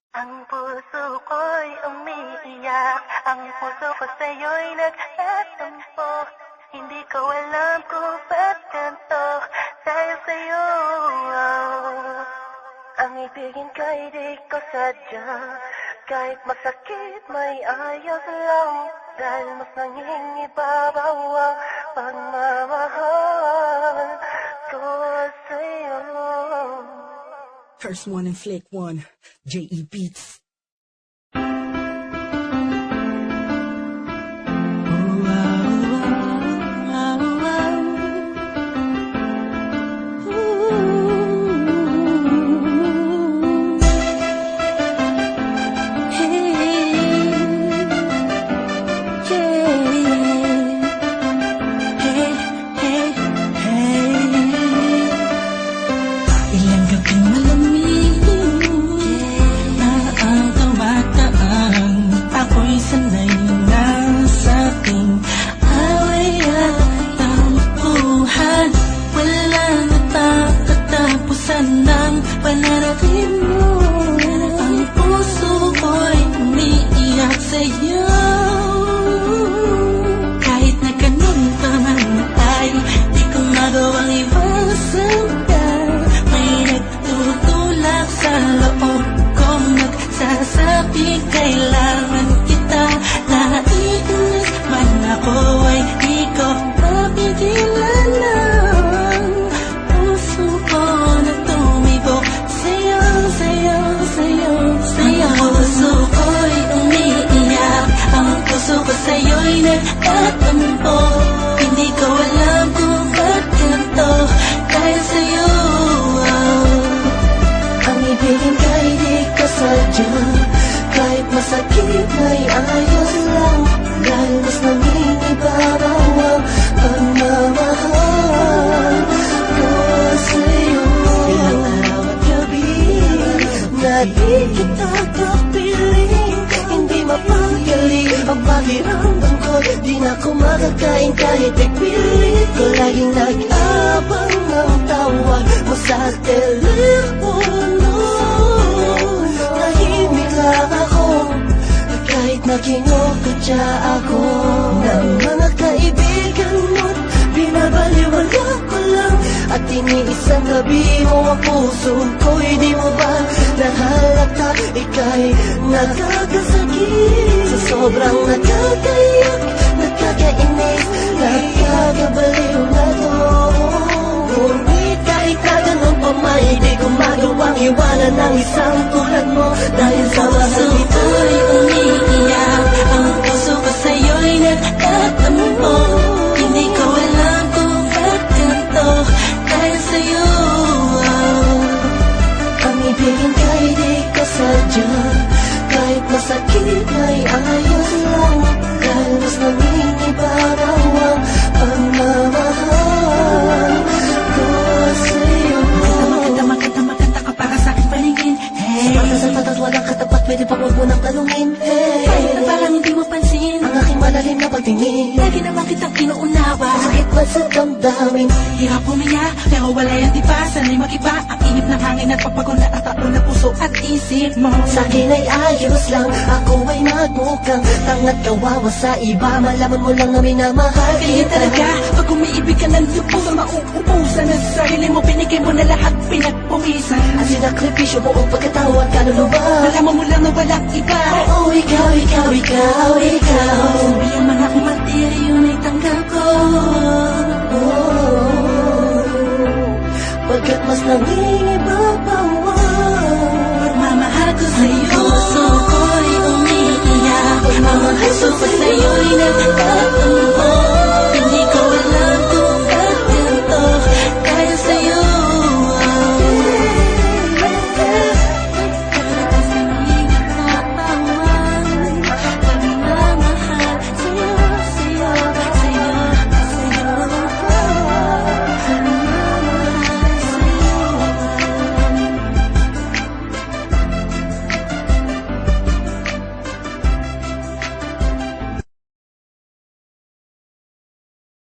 Ang puso ko'y umiiyak, ang puso ko sa'yo'y nagtatampo. Hindi ko alam kung ba't ganito, dahil sa'yo. Ang ibigin ko'y di ko sadya, kahit masakit may ayos lang, dahil mas nangingibabaw ang pagmamahal ko sa'yo. First one and Flick One, J.E. Beats. Ilang gabing malamig na ang dumadaan, ako'y sanay na sa ating away at tampuhan. Wala natatatapusan ng pananakit mo. Ang puso ko'y umiiyak sa'yo. Kahit na ganun pa man ay di ko magawang iwasan ka. May nagtutulak sa loob kong nagsasabing kailangan kita. Naiinis man ako ay di ko mapigilan ng puso ko na tumibok sa'yo, sa'yo, sa'yo, sa'yo. Ang puso ko'y umiiyak, ang puso ko sa'yo'y nagtatampo. Hindi ko alam kung ba't ganito, dahil sa'yo. Ang ibigin ka'y di ko sadya, kahit masakit may ayos lang, dahil mas nangingibabaw ang pagmamahal ko sa'yo. Ilang araw at gabi na di kita kapiling, hindi mapagaling ang pakiramdam ko. Di na ako makakain kahit ipilit ko. Laging nag-abang ng tawag mo sa telepono. Tahimik lang ako, kahit nakingokotya ako ng mga kaibigan mo. Binabaliwala ko lang at iniisang gabi mo ang puso ko'y di mo ba nahalata? Ika'y nakakasakit sa sobrang nakakayak, nakakainis, nakakabaliw na to. Ngunit kahit na ganun pa may di ko magawang iwanan ng isang tulad mo. Dahil sa mahal ito'y umiiyak, ang puso ko sa'yo'y nagtatampo. Hindi ko alam kung ba't ganito, dahil sa'yo. Ang ibigin ka'y di ko sadya, kahit masakit may ayos lang, dahil mas nangingibabaw ang pagmamahal ko sa'yo. Maganda ka para sa'king paningin. Hey, sa patas at patas walang katapat, pwede pa huwag mo nang talungin. Hey, kahit na parang hindi mo pansin ang aking malalim na pagtingin. Lagi naman kitang inuunawa, sakit ba sa damdamin? Hirap huminga, pero wala yan diba? Sana'y mag-iba ang inip ng hangin at papagod na ang taon na puso at isip mo. Sa'kin ay ayos lang, ako ay magmukhang tangat kawawa sa iba. Malaman mo lang na minamahal kita. Talaga, pag umiibig ka ng lubos na mauubusan ng sarili mo, binigay mo na lahat, pinagpumisan. Ang sinakripisyo mo ang pagkatao at kaluluwa. Nalaman mo lang na walang iba. Oo, ikaw, ikaw, ikaw, ikaw. Sabihan man ako matiri, yun ay tanggap ko. Pagkat mas nangingibabaw pagmamahal ko sa'yo. Ang puso ko'y umiiyak, ang puso ko sa'yo'y nagtatampo.